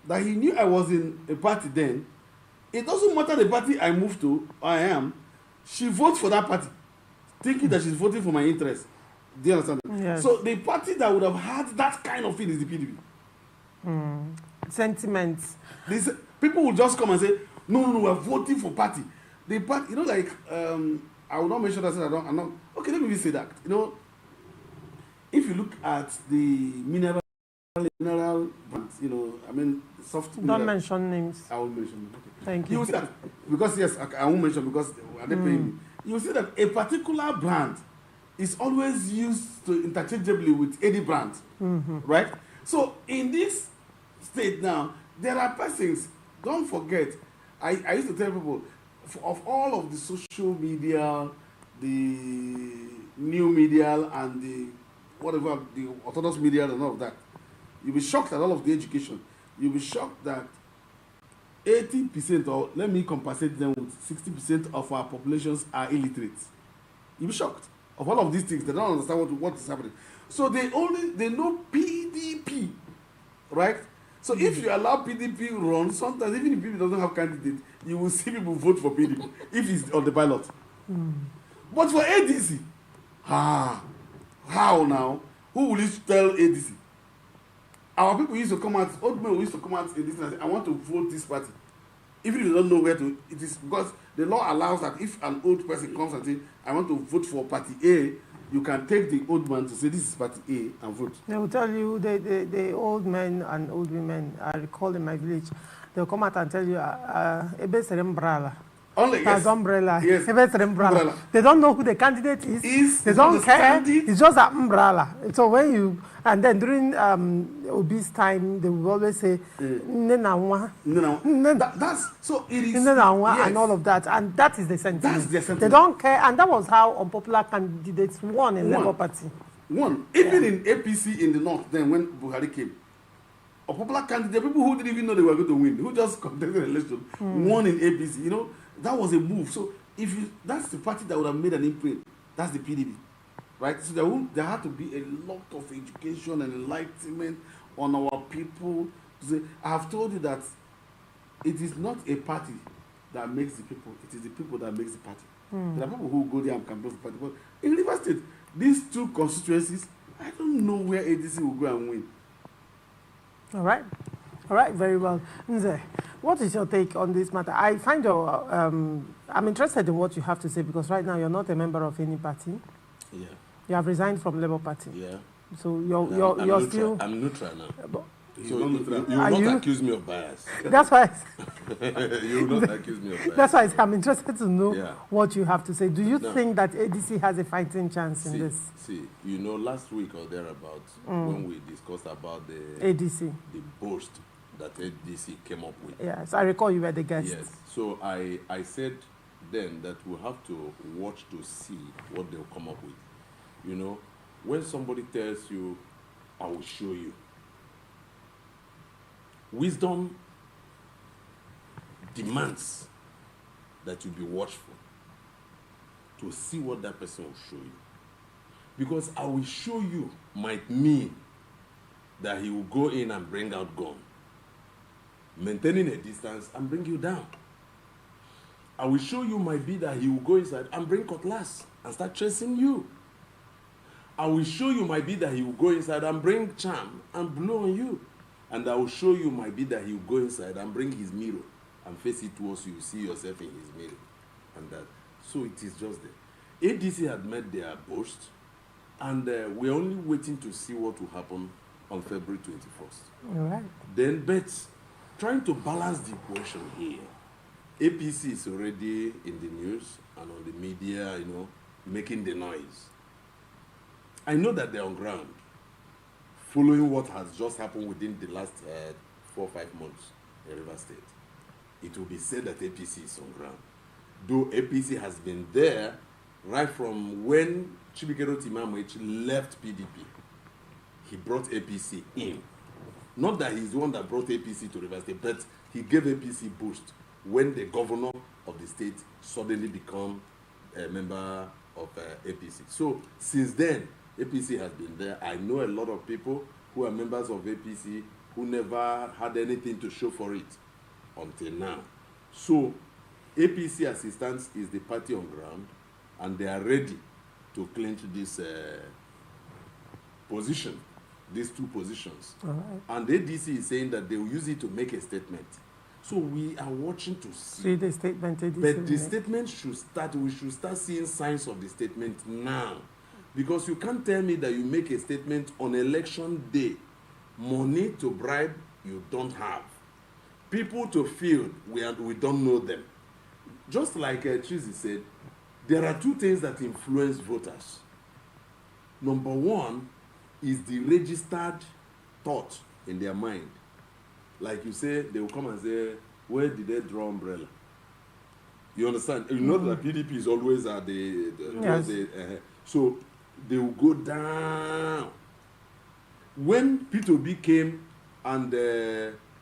that he knew I was in a party then, it doesn't matter the party I moved to or I am, she votes for that party, thinking that she's voting for my interest. Do you understand? Yes. So the party that would have had that kind of thing is the PDP. Sentiments. People will just come and say, no, we're voting for party. The party, you know, like, I will not mention that. I'm not. Okay, let me say that. You know, if you look at the mineral brands, you know, I mean, soft. Don't mention names. I will mention them. Okay. Thank you. You will see that because yes, I won't mention because are they paying me. You will see that a particular brand is always used to interchangeably with any brand, right? So in this state now, there are persons. Don't forget, I used to tell people of all of the social media, the new media, and the whatever the orthodox media and all of that. You'll be shocked at all of the education. You'll be shocked that 80%, or let me compensate them with 60% of our populations are illiterate. You'll be shocked of all of these things. They don't understand what is happening. So they know PDP, right? So if you allow PDP run, sometimes even if PDP doesn't have candidate, you will see people vote for PDP if it's on the ballot. But for ADC, how now? Who will you tell ADC? Our people used to come out, old men used to come out in this and say, I want to vote this party. Even if you don't know where to, it is because the law allows that if an old person comes and says, I want to vote for party A, you can take the old man to say, this is party A and vote. They will tell you, the old men and old women, I recall in my village, they'll come out and tell you, umbrella. Only, yes. Umbrella. Yes. Umbrella. They don't know who the candidate is. They don't care. It's just an umbrella. So when you, and then during Obi's time, they will always say, that's, so it is, yes. And all of that. And that is the sentiment. That's the sentiment. They don't care. And that was how unpopular candidates won in Labour Party. Even in APC in the north, then when Buhari came, a popular candidate, people who didn't even know they were going to win, who just contested the election, won in APC. You know, that was a move. So if you, that's the party that would have made an imprint. That's the PDP, right? So there had to be a lot of education and enlightenment on our people. I have told you that it is not a party that makes the people. It is the people that makes the party. There are people who go there and campaign for party. But in River State, these two constituencies, I don't know where ADC will go and win. All right, very well. Nze, what is your take on this matter? I find I'm interested in what you have to say because right now you're not a member of any party. Yeah. You have resigned from Labour Party. Yeah. So you're still. I'm neutral now. So you will not accuse me of bias. That's why. You will not accuse me of bias. That's why I'm interested to know Yeah. what you have to say. Do you think that ADC has a fighting chance in this? See, you know, last week or thereabouts, when we discussed about the ADC, the boast that ADC came up with. Yes, I recall you were the guest. Yes. So I said then that we'll have to watch to see what they'll come up with. You know, when somebody tells you, I will show you. Wisdom demands that you be watchful to see what that person will show you. Because I will show you might mean that he will go in and bring out gun, maintaining a distance and bring you down. I will show you might be that he will go inside and bring cutlass and start chasing you. I will show you might be that he will go inside and bring charm and blow on you. And I will show you might be that he will go inside and bring his mirror and face it towards you, see yourself in his mirror. And that. So it is just there. ADC had made their boast, and we're only waiting to see what will happen on February 21st. All right. Then, but trying to balance the equation here, APC is already in the news and on the media, you know, making the noise. I know that they're on ground, following what has just happened within the last 4 or 5 months in River State. It will be said that APC is on ground. Though APC has been there right from when Chibikero Timamwech left PDP. He brought APC in. Not that he's the one that brought APC to River State, but he gave APC boost when the governor of the state suddenly became a member of APC. So since then, APC has been there. I know a lot of people who are members of APC who never had anything to show for it until now. So APC assistance is the party on ground, and they are ready to clinch this position, these two positions. All right. And ADC is saying that they will use it to make a statement. So we are watching to see. The statement. But the statement should start, we should start seeing signs of the statement now. Because you can't tell me that you make a statement on election day, money to bribe you don't have. People to field, we don't know them. Just like Chizi said, there are two things that influence voters. Number one is the registered thought in their mind. Like you say, they will come and say, where did they draw umbrella? You understand? You know that PDP is always at Yes. So they will go down. When P2B came and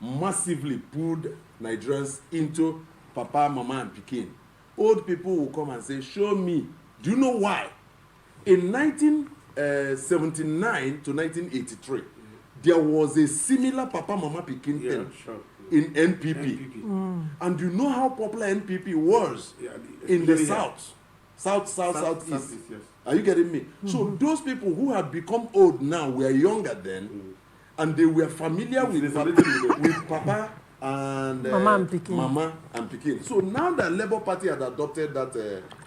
massively pulled Nigerians into Papa, Mama, and Pekin, old people will come and say, show me. Do you know why? In 1979 to 1983, there was a similar Papa, Mama, Pekin thing in NPP. And you know how popular NPP was in the South. Southeast. Yes. Are you getting me? So those people who have become old now were younger then, and they were familiar with Papa and Mama and Pekin. So now the Labour Party had adopted that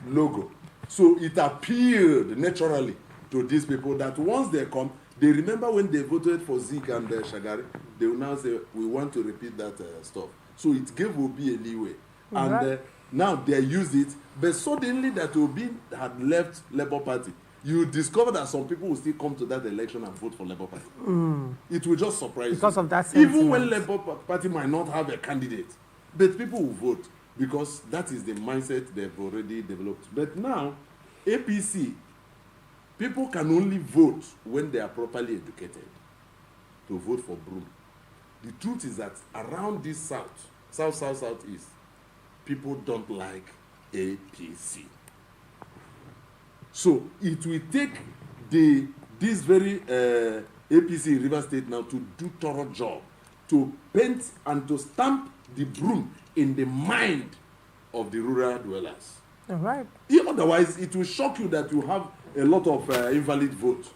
logo. So it appealed naturally to these people that once they come, they remember when they voted for Zeke and Shagari, they will now say, we want to repeat that stuff. So it gave Obi a leeway. And now they use it, but suddenly that Obi had left Labour Party, you discover that some people will still come to that election and vote for Labour Party. It will just surprise you. Because of that Even when Labour Party might not have a candidate, but people will vote because that is the mindset they've already developed. But now, APC, people can only vote when they are properly educated to vote for Broom. The truth is that around this southeast, people don't like APC. So it will take this very APC in River State now to do thorough job, to paint and to stamp the Broom in the mind of the rural dwellers. All right. Otherwise, it will shock you that you have a lot of invalid votes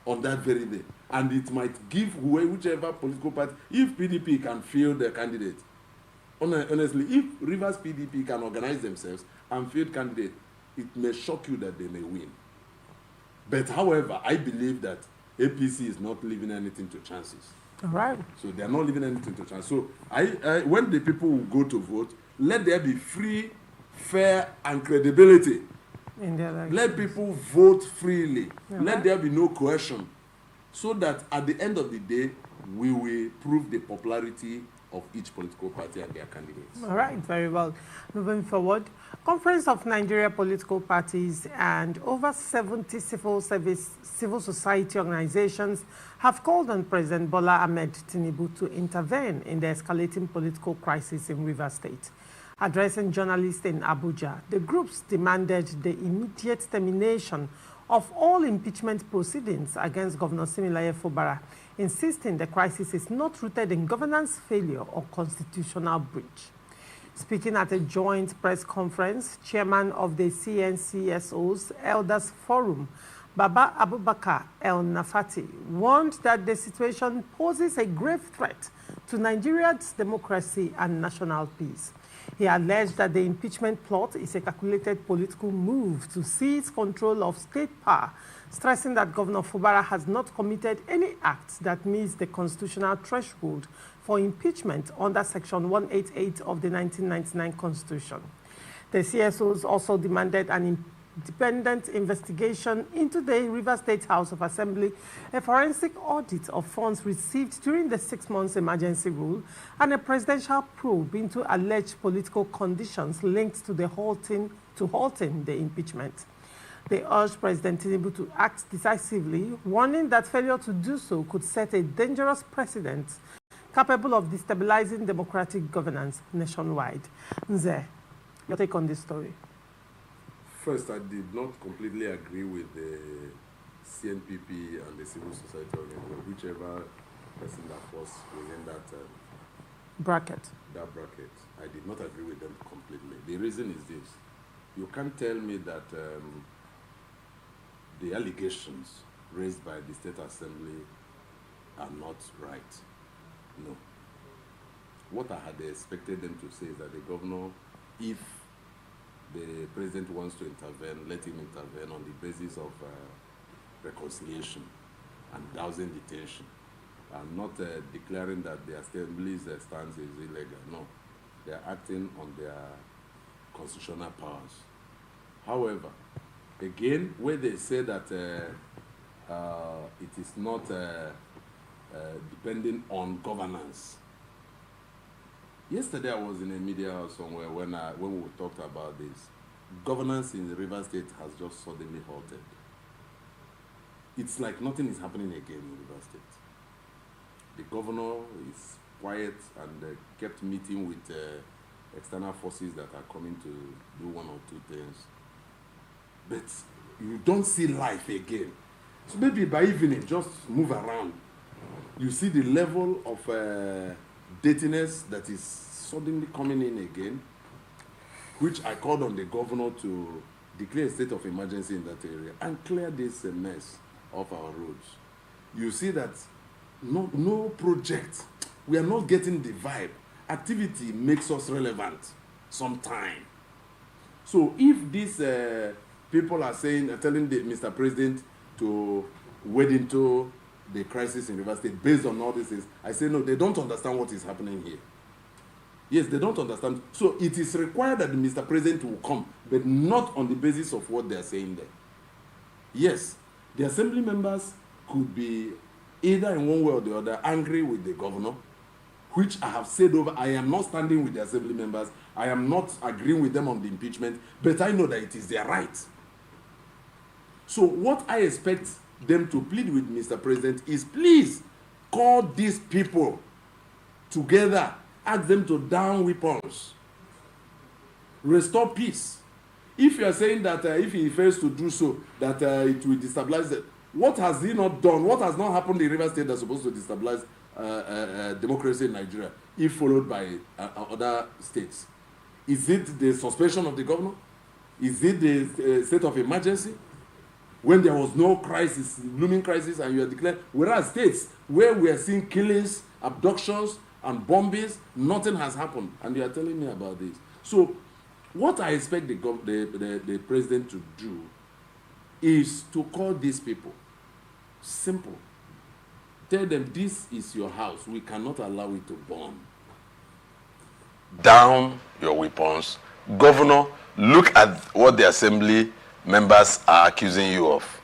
on that very day. And it might give whichever political party, if PDP can field their candidate. Honestly, if Rivers PDP can organize themselves and field candidate, it may shock you that they may win. But however, I believe that APC is not leaving anything to chances. All right. So they are not leaving anything to chance. So when the people will go to vote, let there be free, fair, and credibility. Let people vote freely. Let there be no coercion. So that at the end of the day, we will prove the popularity of each political party and their candidates. All right, very well. Moving forward, Conference of Nigeria Political Parties and over 70 civil society organizations have called on President Bola Ahmed Tinubu to intervene in the escalating political crisis in Rivers State. Addressing journalists in Abuja, the groups demanded the immediate termination of all impeachment proceedings against Governor Similaye Fubara, insisting the crisis is not rooted in governance failure or constitutional breach. Speaking at a joint press conference, chairman of the CNCSO's Elders Forum, Baba Abubakar El Nafati, warned that the situation poses a grave threat to Nigeria's democracy and national peace. He alleged that the impeachment plot is a calculated political move to seize control of state power, stressing that Governor Fubara has not committed any act that meets the constitutional threshold for impeachment under Section 188 of the 1999 Constitution. The CSOs also demanded an independent investigation into the Rivers State House of Assembly, a forensic audit of funds received during the 6 months emergency rule, and a presidential probe into alleged political conditions linked to halting the impeachment. They urged President Tinubu to act decisively, warning that failure to do so could set a dangerous precedent capable of destabilizing democratic governance nationwide. Nze, your take on this story? First, I did not completely agree with the CNPP and the civil society organization, whichever person that was within that bracket. I did not agree with them completely. The reason is this. You can't tell me that the allegations raised by the State Assembly are not right. No. What I had expected them to say is that the governor, if the president wants to intervene, let him intervene on the basis of reconciliation and dousing detention, and not declaring that the Assembly's stance is illegal. No. They are acting on their constitutional powers. However, again, where they say that it is not depending on governance. Yesterday I was in a media house somewhere when we talked about this. Governance in the River State has just suddenly halted. It's like nothing is happening again in River State. The governor is quiet and kept meeting with external forces that are coming to do one or two things. But you don't see life again. So maybe by evening, just move around. You see the level of dirtiness that is suddenly coming in again, which I called on the governor to declare a state of emergency in that area and clear this mess off our roads. You see that no project. We are not getting the vibe. Activity makes us relevant sometime. So if these people are telling Mr. President to wade into the crisis in River State based on all these things, I say no, they don't understand what is happening here. Yes, they don't understand. So it is required that Mr. President will come, but not on the basis of what they are saying there. Yes, the assembly members could be either in one way or the other angry with the governor, which I have said over. I am not standing with the assembly members. I am not agreeing with them on the impeachment, but I know that it is their right. So what I expect them to plead with Mr. President is, please call these people together, ask them to down weapons, restore peace. If you are saying that if he fails to do so, that it will destabilize it, what has he not done? What has not happened in River State that's supposed to destabilize democracy in Nigeria, if followed by other states? Is it the suspension of the governor? Is it the state of emergency? When there was no crisis, looming crisis, and you are declared, whereas states where we are seeing killings, abductions, and bombings, nothing has happened, and you are telling me about this. So, what I expect the president to do is to call these people. Simple. Tell them, this is your house. We cannot allow it to burn. Down your weapons. Governor, look at what the assembly members are accusing you of.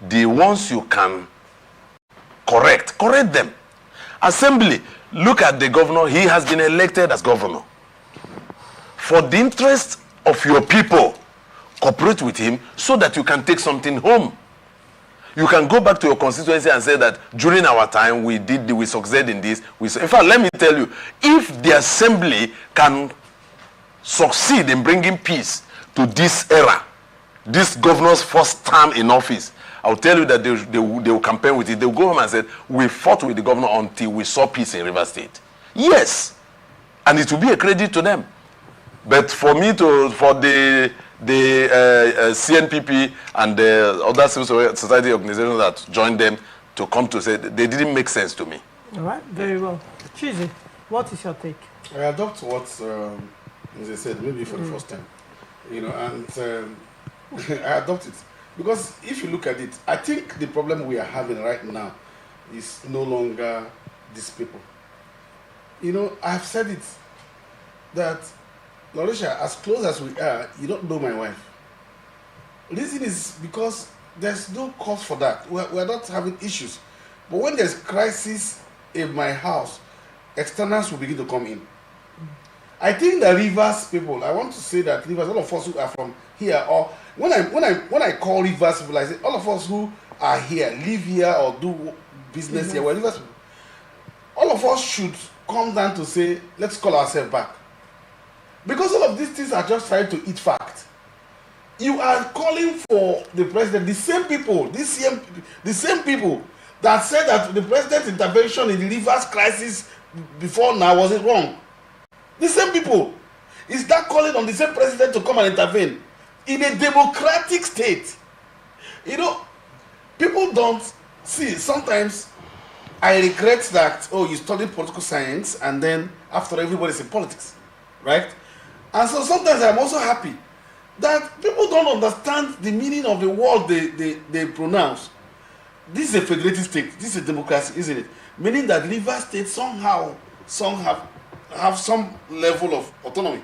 The ones you can correct them. Assembly, look at the governor. He has been elected as governor. For the interest of your people, cooperate with him so that you can take something home. You can go back to your constituency and say that during our time we succeeded in this. In fact, let me tell you, if the assembly can succeed in bringing peace to this era, this governor's first term in office, I'll tell you that they will campaign with it. They'll go home and say, we fought with the governor until we saw peace in River State. Yes. And it will be a credit to them. But for the CNPP and the other civil society organizations that joined them to come to say, they didn't make sense to me. All right, very well. Chizi, what is your take? I adopt what, as I said, maybe for the first time, and I adopt it. Because if you look at it, I think the problem we are having right now is no longer these people. I've said it, that, Lauricia, as close as we are, you don't know my wife. Reason is because there's no cause for that. We're not having issues. But when there's crisis in my house, externals will begin to come in. I think the Rivers people, I want to say that Rivers, all of us who are from here, or when I call Rivers people, I say all of us who are here, live here or do business here, we're Rivers people. All of us should come down to say, let's call ourselves back. Because all of these things are just trying to eat fact. You are calling for the president, the same people that said that the president's intervention in the rivers crisis before now was it wrong. The same people. Is that calling on the same president to come and intervene in a democratic state? You know, people don't see. Sometimes I regret that, oh, you studied political science and then after everybody's in politics, right? And so sometimes I'm also happy that people don't understand the meaning of the word they pronounce. This is a federative state. This is a democracy, isn't it? Meaning that river states somehow some have some level of autonomy.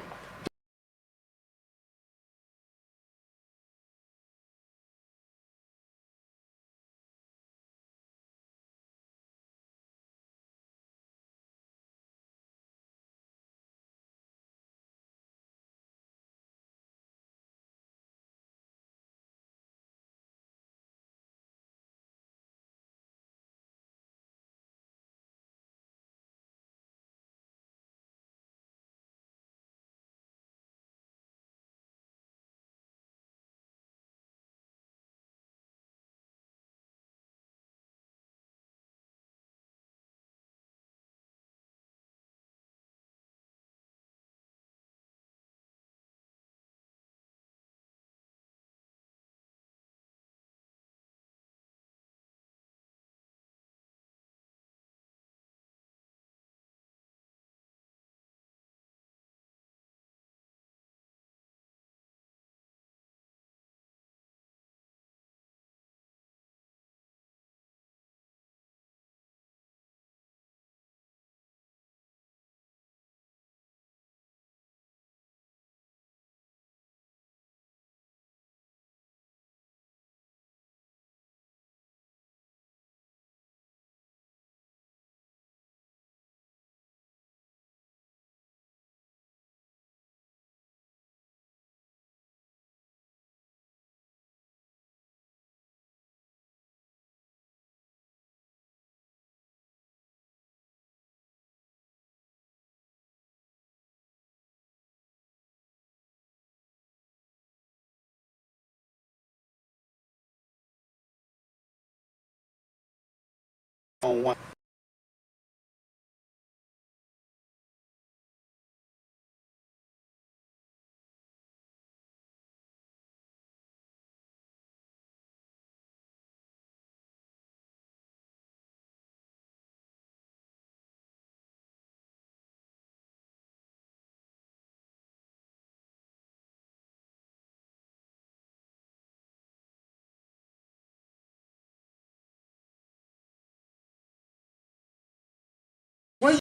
On one. When you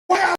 why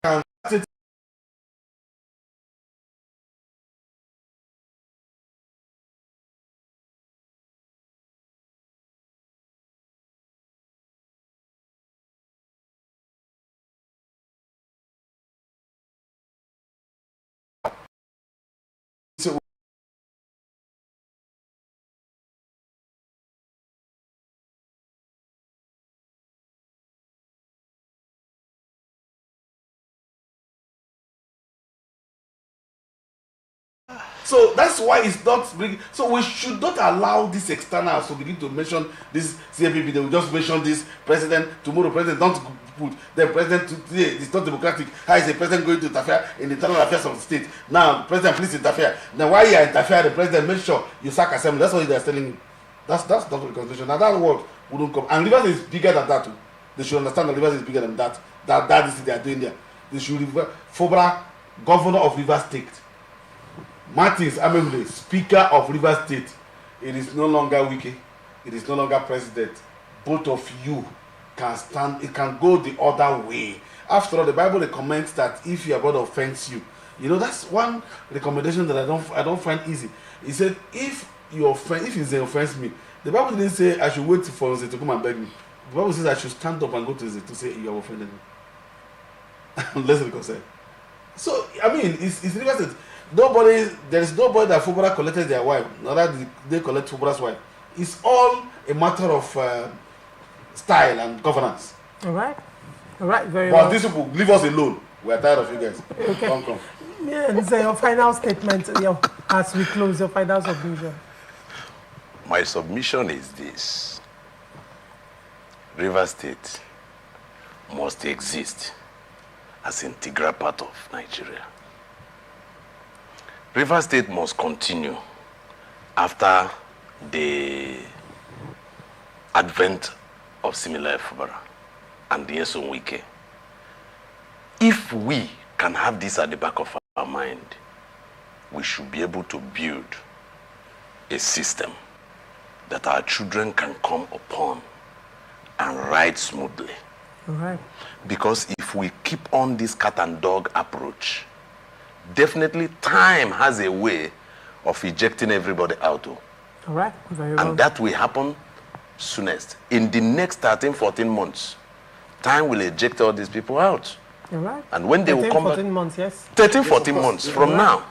can so so that's why it's not bringing. So we should not allow these externals to begin to mention this CAPP. They will just mention this president tomorrow. President don't put the president today. It's not democratic. How is the president going to interfere in the internal affairs of the state? Now, president, please interfere. Now, while you are interfering, the president make sure you sack assembly. That's what they are telling you. That's not the constitution. Now that word wouldn't come. And Rivers is bigger than that too. They should understand that Rivers is bigger than that. That is what they are doing there. They should refer Fobra, governor of Rivers State. Martins Amemle, Speaker of Rivers State. It is no longer Wiki. It is no longer president. Both of you can stand. It can go the other way. After all, the Bible recommends that if your brother offends you, you know that's one recommendation that I don't find easy. He said if you offends me, the Bible didn't say I should wait for him to come and beg me. The Bible says I should stand up and go to him to say you have offended me. Let's reconcile. So I mean, it's Rivers State. There is nobody that Fubara collected their wife, not that they collect Fubara's wife. It's all a matter of style and governance. All right, very well. But well. these people, leave us alone. We are tired of you guys. Okay. Come. Yeah, and so your final statement, as we close, your final submission. My submission is this. Rivers State must exist as an integral part of Nigeria. Rivers State must continue after the advent of similar Fubara and the Nyesom Wike. If we can have this at the back of our mind, we should be able to build a system that our children can come upon and ride smoothly. All right. Because if we keep on this cat and dog approach, definitely time has a way of ejecting everybody out. All right, very well. And that will happen soonest. In the next 13, 14 months, time will eject all these people out. All right. And when they 13, will come 14 back, months, yes. 13, 14 months from now.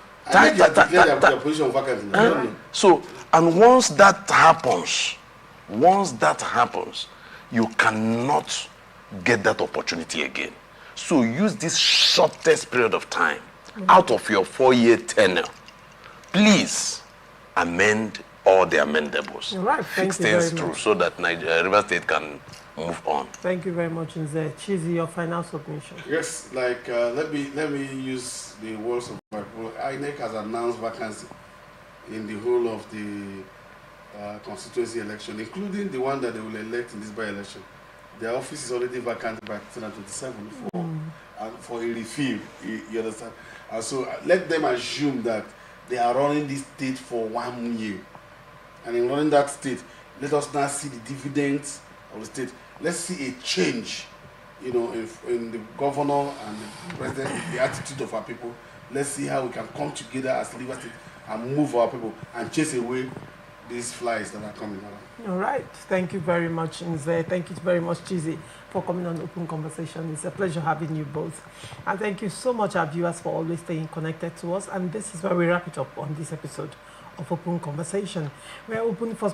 So, and once that happens, you cannot get that opportunity again. So use this shortest period of time out of your 4-year tenure. Please amend all the amendables. Right, fix things through so that River State can move on. Thank you very much, Nze. Chizi, your final submission. Yes, like let me use the words of my people. INEC has announced vacancy in the whole of the constituency election, including the one that they will elect in this by-election. Their office is already vacant by 2027 for a refill. You understand? So let them assume that they are running this state for 1 year. And in running that state, let us now see the dividends of the state. Let's see a change, you know, in the governor and the president, the attitude of our people. Let's see how we can come together as River State and move our people and chase away these flies that are coming around. All right. Thank you very much, Nze. Thank you very much, Chizi, for coming on Open Conversation. It's a pleasure having you both. And thank you so much, our viewers, for always staying connected to us. And this is where we wrap it up on this episode of Open Conversation. We're open for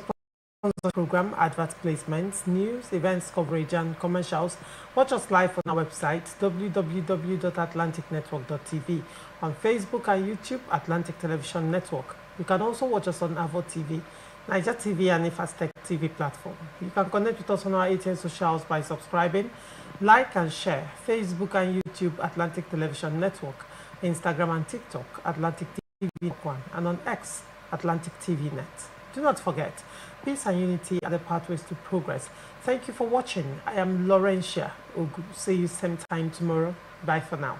program, advert placements, news, events coverage, and commercials. Watch us live on our website, www.atlanticnetwork.tv, on Facebook and YouTube, Atlantic Television Network. You can also watch us on Avo TV, Niger TV, and Ifastech TV platform. You can connect with us on our ATN socials by subscribing, like and share. Facebook and YouTube, Atlantic Television Network. Instagram and TikTok, Atlantic TV 1, and on X, Atlantic TV Net. Do not forget, peace and unity are the pathways to progress. Thank you for watching. I am Laurentia Ogu. See you same time tomorrow. Bye for now.